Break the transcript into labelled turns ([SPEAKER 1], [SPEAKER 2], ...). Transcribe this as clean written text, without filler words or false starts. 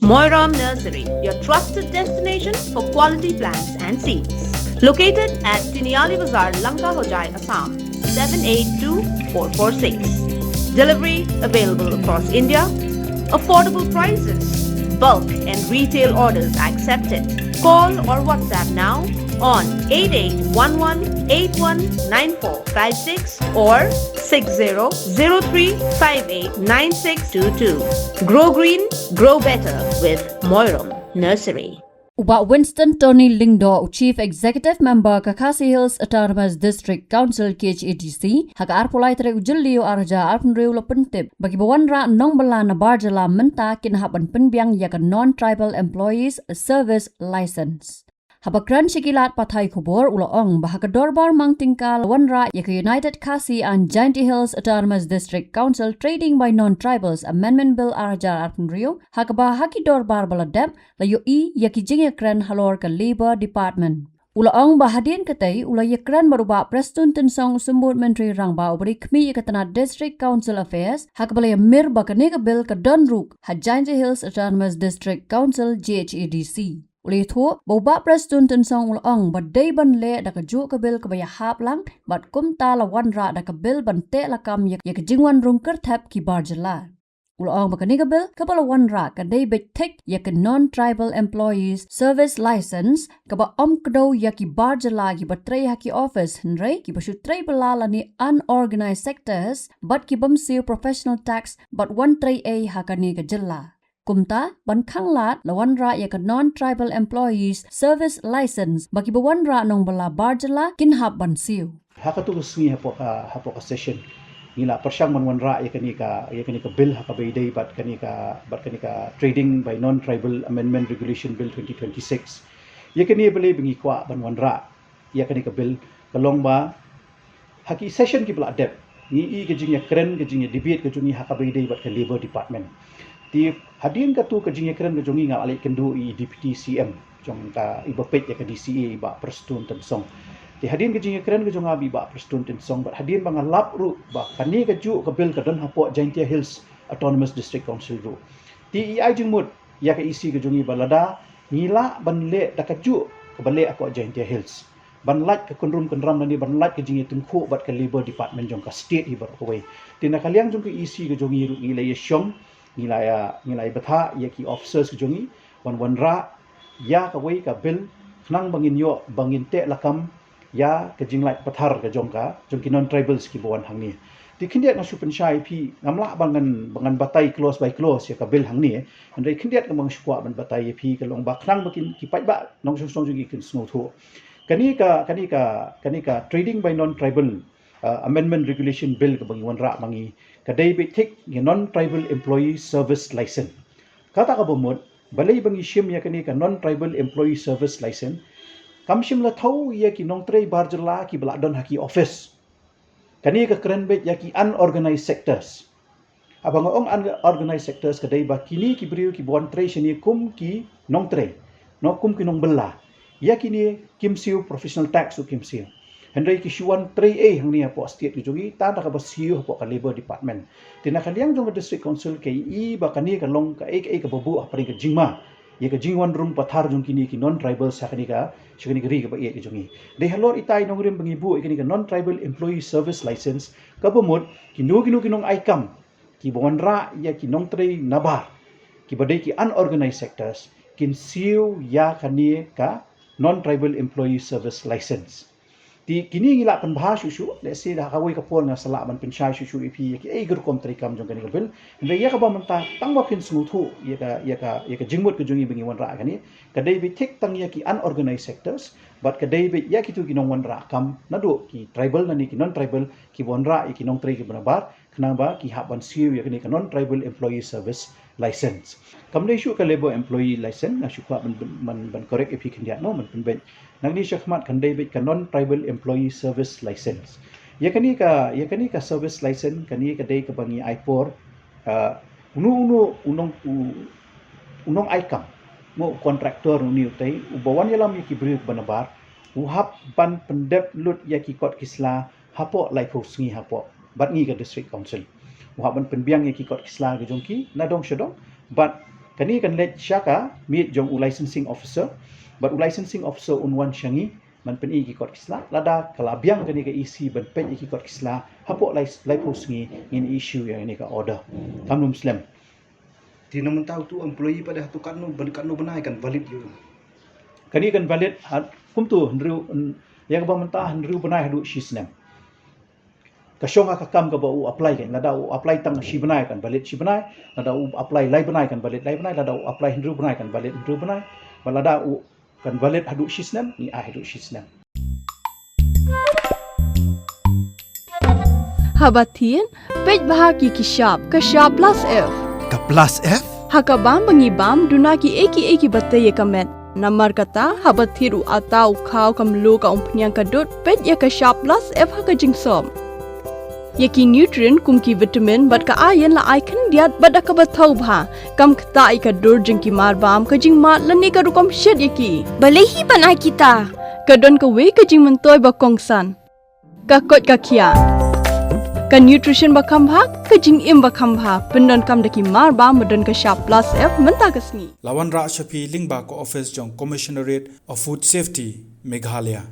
[SPEAKER 1] Moiram Nursery, your trusted destination for quality plants and seeds. Located at Tiniali Bazar, Lanka Hojai, Assam, 782446. Delivery available across India. Affordable prices. Bulk and retail orders accepted. Call or WhatsApp now on 8811819456 or 6003589622. Grow green, grow better with Moiram Nursery.
[SPEAKER 2] Uba Winston Tony Lingdo, Chief Executive Member Kakasi Hills Autonomous District Council KHADC, hak arpolaitre ujulio arja arpunreu lapentip bagi bawanra nongbala na barjala menta kinhaban penbiang yak non-tribal employees service license. Habakran shikilat patay kubor ulaong bahakadorbar mang tingkal wanra yak United Kasi and Jainty Hills Autonomous District Council Trading by Non-Tribals Amendment Bill Arajar Arpunrio hakaba hakidorbar baladep layo yaki jingakran halor ka Labor Department. Ulaong bahadian katay ulayakran maruba Prestun Tensong Sumbut Menteri Rangba ubari kmi ikatana District Council Affairs hakabalaya mir bakanega bill ka Donruk ha Jainty Hills Autonomous District Council JHADC. Uli thu boba Prestun Tensong ulaong badai ban le da ka ju ka bil ka baya hap lang bat kumta la wanra da ka bil ban te la kam yak jingwan rum kerthap ki barjala. Ulaong bakaniga bil ka bala wanra ka dai bet tek yak non-tribal employees service license ka ba kdo yak ki barjala ki batray haki office henry ki basu tray balala ni unorganized sectors but ki bamsiu professional tax but one tray a hakani ka jilla. Kumta ban khanglat lawanra yak non-tribal employees service license bagi bawanra nong bala barjala kinhap ban siu.
[SPEAKER 3] Hakatus ni hapo ka session nila persyang manwanra yakani ka bill hakabayday bat kani ka trading by non-tribal amendment regulation bill 2026 yakani bali bingi kwa banwanra yakani ka bill kalong ba haki session ki bala adep ni gajing ya kren gajing ya debate gajing hakabayday bat ka labor department ti hadin ka tu gajing ya kren gajing nga alai kendu deputy CM jong ta ibapet ya ka DCA ba Prestun Tensong ti hadin gajing ya kren gajing abi ba Prestun Tensong ba hadin bang lap ru ba kani gaju ka bil ka don hapo Jainty Hills Autonomous District Council ru ti ai jingmut ya ka isi gajing balada nila banle da kaju ka bale ako Jainty Hills banlat ka kunrum kunram nani banlat ka jingi tungku bat ka labor department jong ka state ibar kawai ti nakaliang jong ka isi ka jongi ru ilay syong ngilay batha ya ki officers ka jongi wanra ya ka wai ka bil nang bangin yo bangin te lakam ya ka jinglai pathar ka jong ki non tribals ki bawan hangni ti kindiat na supen shai pi ngamla bangan batai close by close ya ka bil hangni andai kindiat ka mang shukwa ban batai pi ka long ba khnang bakin ki pai ba nong song jongi kin snow tho kani ka trading by non-tribal amendment regulation bill ka bangi wanra mangi kadai be tik ni non-tribal employee service license kata ka bomot balai bangi shim ya kani ka non-tribal employee service license kam shim la thau ya ki nong trei barjala ki bala don haki office kani ka kren be ya ki unorganized sectors abang ong unorganized sectors kadai ba kini ki briu ki bon trei shini kum ki nong trei no kum ki nong bella ya kini kimsiu professional tax u kimsiu hendai ki shuan 3A hang ni apo state ki jogi ta ka basiu apo ka labor department tina kaliang jong district council ke ba kani ka long ka ek babu apari ka jingma ye ka jingwan room pathar jong kini ki non tribal sa kani ka shikani gri ka ba ye ki jongi de halor itai nong rim bangi bu kani ka non tribal employee service license ka bomot ki nong aikam ki bonra ya ki nong trei nabar ki badai ki unorganized sectors kin siu ya kani ka non-tribal employee service license. Ti kini ngila pan bahas susu, let's say dah kawai kapol nga sala man pensyai susu ipi ki ai ger kom trikam jong kani kapil. Inde ya ka ba menta tang ba pin smuthu ya ka jingmut ke jongi bingi wan ra kani. Kadai bi tik tang ya ki unorganized sectors, but kadai bi ya ki tu ki nong wan ra kam nado ki tribal nani ki non-tribal ki wan ra ki nong tri ki banabar kenapa ki haban siu ya kani ka non-tribal employee service license. Kamne isu ka labor employee license na syukwa man correct ipi kindiat no man penben. Nang ni syakmat kandai bet ka non-tribal employee service license. Ya kani ka service license kani ka dai ka bangi I4 unong aikam mo kontraktor ni utai ubawan yalam ki briuk banabar uhap ban pendep lut ya ki kot kisla hapo laipo sngi hapo bat ngi ka district council uhap ban penbiang ya ki kot kisla ke jongki nadong syadong but Kani kan let syaka meet jong licensing officer, but licensing officer unwan syangi man pen iki kot kisla lada kalabiang kani ka isi ban pen iki kot kisla hapo lai pos ngi in issue yang ini ka order. Kam Muslim.
[SPEAKER 4] Di naman tahu tu employee pada hatu kanu benai kan valid you.
[SPEAKER 3] Kani kan valid kum tu hendru yang ba mentah hendru benai hadu shisnem. Kasyong akakam ka ba u apply kan lada u apply tang shi benai kan valid shi benai lada u apply lai benai kan valid lai benai lada u apply hendru benai kan valid hendru benai balada u kan valid hadu shisnem ni hadu shisnem.
[SPEAKER 5] Habatin pej bahagi kishap plus F
[SPEAKER 4] Ka plus F?
[SPEAKER 5] hakabam mengibam dunaki eki batay kamet namar kata habathiru atau kau kamlu ka umpnyang kadut pej ya kishap plus F hakajingsom Yaki nutrient kumki vitamin bat ka ayan la icon diat bat ka bathau bha kam kta ka dur jingki mar bam ka jing mat lani ka rukom shed yaki balehi banai kita ka don ka we ka jing mentoy ba kongsan ka kot ka khia ka nutrition ba kham bha ka jing im ba kham bha pendon kam daki mar bam modon ka sharp plus F menta ka sngi
[SPEAKER 6] Lawan Ra Shafi Lingba ko office jong Commissionerate of Food Safety Meghalaya